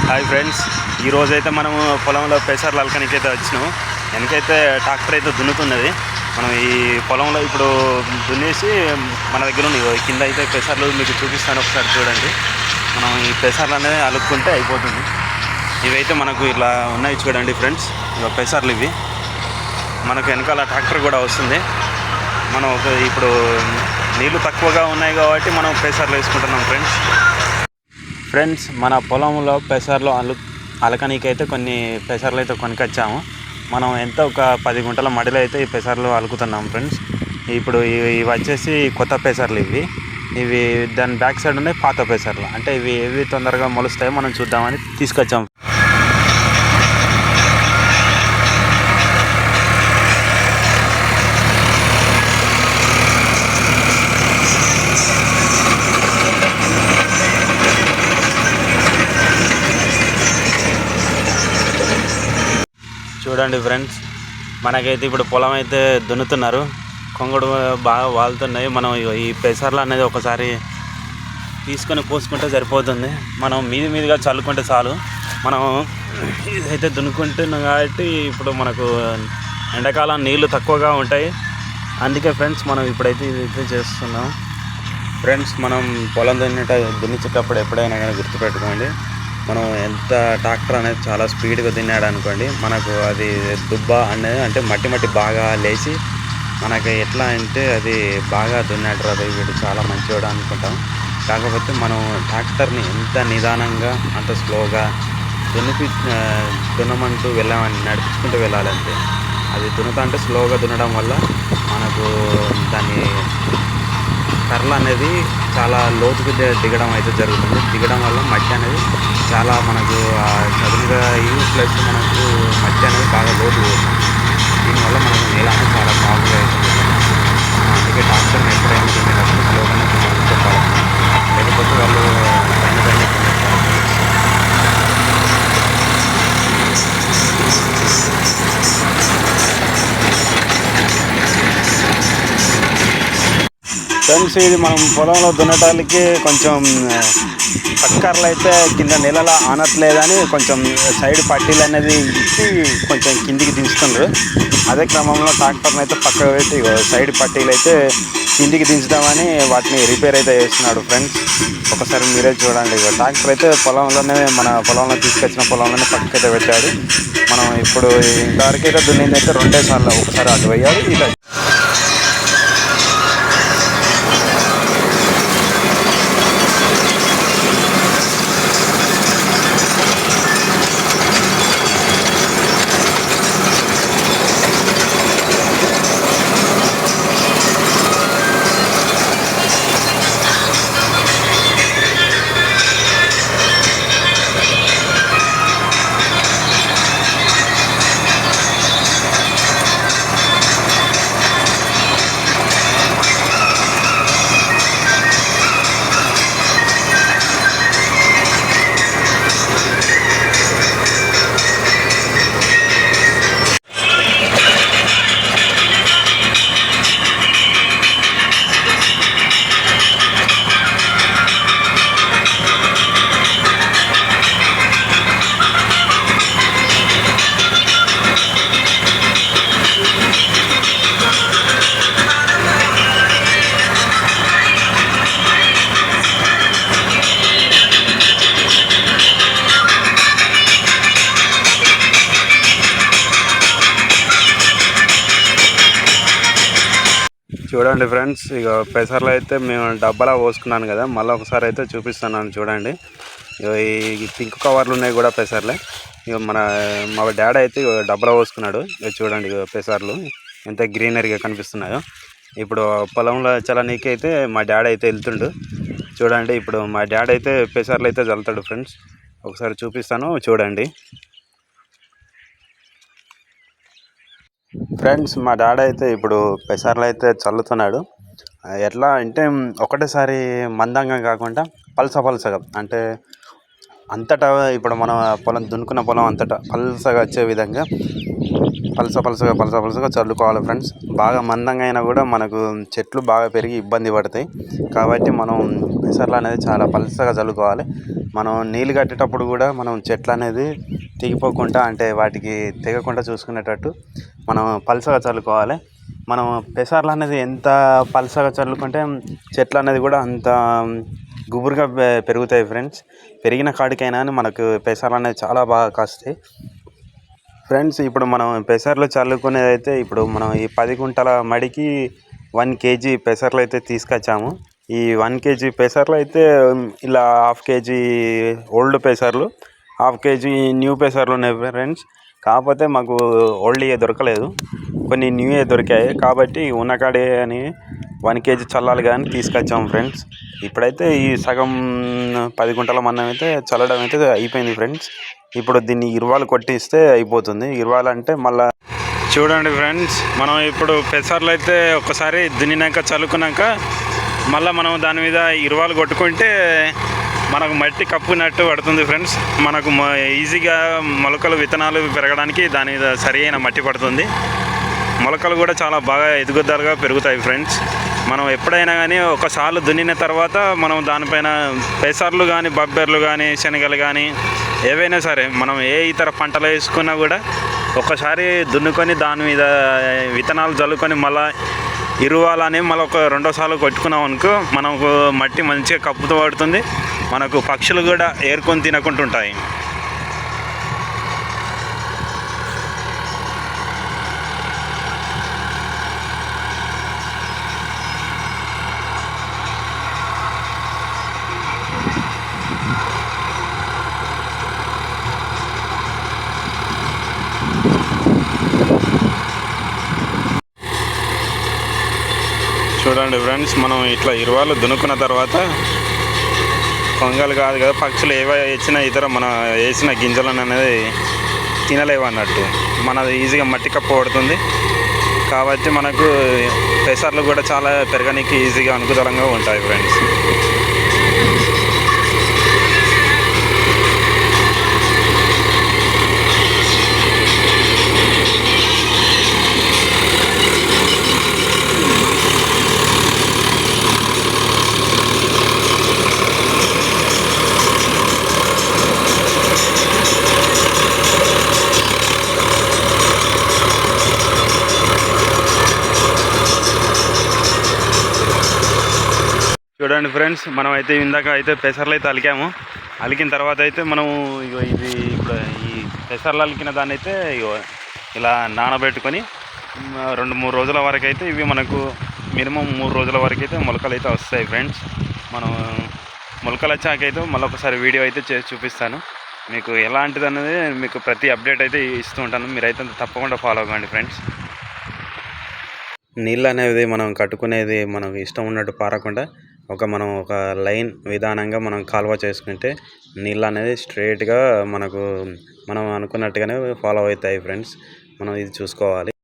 Hi friends, ఈరోజైతే మనము పొలంలో పెసర్లు అలకనికైతే వచ్చినాము. వెనకైతే ట్రాక్టర్ అయితే దున్నుతున్నది. మనం ఈ పొలంలో ఇప్పుడు దున్నేసి మన దగ్గర ఉంది కింద అయితే పెసర్లు మీకు చూపిస్తాను, ఒకసారి చూడండి. మనం ఈ పెసర్లు అనేది అలుక్కుంటే అయిపోతుంది. ఇవైతే మనకు ఇలా ఉన్నాయి చూడండి ఫ్రెండ్స్, ఇక పెసర్లు ఇవి. మనకు వెనకాల ట్రాక్టర్ కూడా వస్తుంది. మనం ఇప్పుడు నీళ్ళు తక్కువగా ఉన్నాయి కాబట్టి మనం పెసర్లు వేసుకుంటున్నాం ఫ్రెండ్స్. మన పొలంలో పెసర్లు అలకనీకైతే కొన్ని పెసర్లు అయితే కొనుకొచ్చాము. మనం ఎంత ఒక 10 గుంటల మడిలో అయితే ఈ పెసర్లు అలుకుతున్నాం ఫ్రెండ్స్. ఇప్పుడు ఇవి వచ్చేసి కొత్త పెసర్లు. ఇవి దాని బ్యాక్ సైడ్ ఉన్నాయి పాత పెసర్లు. అంటే ఇవి తొందరగా మొలుస్తాయో మనం చూద్దామని తీసుకొచ్చాం. చూడండి ఫ్రెండ్స్, మనకైతే ఇప్పుడు పొలం అయితే దున్నుతున్నారు. కొంగడు బాగా వాళ్తున్నాయి. మనం ఈ పెసర్లు అనేది ఒకసారి తీసుకొని కోసుకుంటే సరిపోతుంది. మనం మీదిగా చల్లుకుంటే చాలు. మనం ఇదైతే దున్నుకుంటున్నాం కాబట్టి ఇప్పుడు మనకు ఎండాకాలం నీళ్ళు తక్కువగా ఉంటాయి. అందుకే ఫ్రెండ్స్ మనం ఇప్పుడైతే ఇదైతే చేస్తున్నాం. ఫ్రెండ్స్, మనం పొలం దున్నించేటప్పుడు ఎప్పుడైనా కానీ గుర్తుపెట్టుకోండి, మనం ఎంత ట్రాక్టర్ అనేది చాలా స్పీడ్గా దున్నాడు అనుకోండి, మనకు అది దుబ్బ అనేది అంటే మట్టి బాగా లేచి మనకి ఎట్లా అంటే అది బాగా దున్నాడు అది వీడు చాలా మంచివాడు అనుకుంటాం. కాకపోతే మనం ట్రాక్టర్ని ఎంత నిదానంగా అంత స్లోగా దున్నమంటూ నడిపించుకుంటూ వెళ్ళాలంటే అది దున్నుతా స్లోగా దున్నడం వల్ల మనకు దాని కర్రలు అనేది చాలా లోతుకు దిగడం అయితే జరుగుతుంది. దిగడం వల్ల మట్టి అనేది చాలా మనకు చదునుగా ప్లస్ మనకు మట్టి అనేది బాగా లోతు పోతుంది. దీనివల్ల మనకు నేల అనేది చాలా బాగుగా అవుతుంది. అందుకే ట్రాక్టర్ని ఎప్పుడైనా దున్నేటప్పుడు స్లోగానే చెప్పాలి, లేకపోతే వాళ్ళు పైన ఫ్రెండ్స్, ఇది మనం పొలంలో దున్నటానికి కొంచెం పక్కర్లు అయితే కింద నెలలా ఆనట్లేదని కొంచెం సైడ్ పట్టీలు అనేది ఇచ్చి కొంచెం కిందికి దించుతుండ్రు. అదే క్రమంలో ట్రాక్టర్ని అయితే పక్కకు పెట్టి సైడ్ పట్టీలు అయితే కిందికి దించుదామని వాటిని రిపేర్ అయితే చేస్తున్నాడు ఫ్రెండ్స్. ఒకసారి మీరే చూడండి. ట్రాక్టర్ అయితే మన పొలంలో తీసుకొచ్చిన పొలంలోనే పక్కకైతే పెట్టాడు. మనం ఇప్పుడు ఇంతవరకు అయితే దున్నింది అయితే 2 సార్లు, ఒకసారి అటు పోయాడు ఇలా. చూడండి ఫ్రెండ్స్, ఇక పెసర్లు అయితే మేము డబ్బాలో పోసుకున్నాను కదా, మళ్ళీ ఒకసారి అయితే చూపిస్తున్నాను చూడండి. ఈ పింక్ కవర్లు ఉన్నాయి కూడా పెసర్లే. ఇక మా డాడీ అయితే డబ్బాలో పోసుకున్నాడు. ఇక చూడండి, పెసర్లు ఎంత గ్రీనరీగా కనిపిస్తున్నాయో. ఇప్పుడు పొలంలో చల్లనీకి అయితే మా డాడీ అయితే వెళ్తుండు. చూడండి, ఇప్పుడు మా డాడీ అయితే పెసర్లు అయితే చల్లుతాడు ఫ్రెండ్స్. ఒకసారి చూపిస్తాను చూడండి ఫ్రెండ్స్. మా డాడీ అయితే ఇప్పుడు పెసర్లు అయితే చల్లుతున్నాడు. ఎట్లా అంటే ఒకటేసారి మందంగా కాకుండా పలసగా, అంటే అంతటా ఇప్పుడు మనం దున్నుకున్న పొలం అంతటా పలసగా వచ్చే విధంగా పలసగా చల్లుకోవాలి ఫ్రెండ్స్. బాగా మందంగా అయినా కూడా మనకు చెట్లు బాగా పెరిగి ఇబ్బంది పడతాయి. కాబట్టి మనం పెసర్లు అనేది చాలా పలసగా చల్లుకోవాలి. మనం నీళ్ళు కట్టేటప్పుడు కూడా మనం చెట్లు అనేది తెగిపోకుండా, అంటే వాటికి తెగకుండా చూసుకునేటట్టు మనం పలసగా చల్లుకోవాలి. మనం పెసర్లు అనేది ఎంత పలసగా చల్లుకుంటే చెట్లు అనేది కూడా అంత గుబురుగా పెరుగుతాయి ఫ్రెండ్స్. పెరిగిన కాడికైనా మనకు పెసర్లు అనేది చాలా బాగా కాస్తాయి ఫ్రెండ్స్. ఇప్పుడు మనం పెసర్లు చల్లుకునేది అయితే, ఇప్పుడు మనం ఈ 10 గుంటల మడికి 1 కేజీ పెసర్లు అయితే తీసుకొచ్చాము. ఈ 1 కేజీ పెసర్లు అయితే ఇలా 1/2 కేజీ ఓల్డ్ పెసర్లు, 1/2 కేజీ న్యూ పెసర్లు ఉన్నాయి ఫ్రెండ్స్. కాకపోతే మాకు ఓల్డ్యే దొరకలేదు, కొన్ని న్యూయే దొరికాయి. కాబట్టి ఉన్నకాడే అని 1 కేజీ చల్లాలి కానీ తీసుకొచ్చాము ఫ్రెండ్స్. ఇప్పుడైతే ఈ సగం 10 గుంటల మందం అయితే చల్లడం అయితే అయిపోయింది ఫ్రెండ్స్. ఇప్పుడు దీన్ని ఇరువాలు కొట్టిస్తే అయిపోతుంది. ఇరువాలు అంటే మళ్ళీ చూడండి ఫ్రెండ్స్, మనం ఇప్పుడు పెసర్లు అయితే ఒకసారి దున్నినాక చల్లుకున్నాక మళ్ళీ మనం దాని మీద ఇరువాలు కొట్టుకుంటే మనకు మట్టి కప్పునట్టు పడుతుంది ఫ్రెండ్స్. మనకు ఈజీగా మొలకలు విత్తనాలు పెరగడానికి దాని మీద సరి అయిన మట్టి పడుతుంది. మొలకలు కూడా చాలా బాగా ఎదుగుదలగా పెరుగుతాయి ఫ్రెండ్స్. మనం ఎప్పుడైనా కానీ ఒకసారి దున్నిన తర్వాత మనం దానిపైన పెసర్లు కానీ, బబ్బెర్లు కానీ, శనగలు కానీ ఏవైనా సరే మనం ఏ ఇతర పంటలు వేసుకున్నా కూడా ఒకసారి దున్నుకొని దాని మీద విత్తనాలు చల్లుకొని మళ్ళీ ఇరువాలని మళ్ళీ ఒక 2వ సార్లు కొట్టుకున్నాం అనుకో, మనకు మట్టి మంచిగా కప్పుతూ పడుతుంది. మనకు పక్షులు కూడా ఏరుకొని తినకుంటుంటాయి. చూడండి ఫ్రెండ్స్, మనం ఇట్లా ఇరువాలు దున్నుకున్న తర్వాత కొంగలు కాదు కదా, పక్షులు ఏవో ఇచ్చిన ఇతర మన వేసిన గింజలను అనేది తినలేవు అన్నట్టు, మనది ఈజీగా మట్టి కప్పు పడుతుంది. కాబట్టి మనకు పెసర్లు కూడా చాలా పెరగడానికి ఈజీగా అనుకూలంగా ఉంటాయి ఫ్రెండ్స్. చూడండి ఫ్రెండ్స్, మనం అయితే ఇందాక అయితే పెసర్లు అయితే అలికాము. అలికిన తర్వాత అయితే మనము ఇది ఇప్పుడు ఈ పెసర్లు అలికిన దాన్ని అయితే ఇలా నానబెట్టుకొని 2-3 రోజుల వరకు అయితే ఇవి మనకు మినిమం 3 రోజుల వరకు అయితే మొలకలు అయితే వస్తాయి ఫ్రెండ్స్. మనం మొలకలు వచ్చాకైతే మళ్ళీ ఒకసారి వీడియో అయితే చేసి చూపిస్తాను మీకు. ఎలాంటిది అనేది మీకు ప్రతి అప్డేట్ అయితే ఇస్తూ ఉంటాను. మీరైతే తప్పకుండా ఫాలో అవ్వండి ఫ్రెండ్స్. నీళ్ళు అనేది మనం కట్టుకునేది మనకు ఇష్టం ఉన్నట్టు పారకుండా మనం ఒక లైన్ విధానంగా మనం కాలువ చేసుకుంటే నీళ్ళు అనేది స్ట్రైట్గా మనం అనుకున్నట్టుగానే ఫాలో అవుతాయి ఫ్రెండ్స్. మనం ఇది చూసుకోవాలి.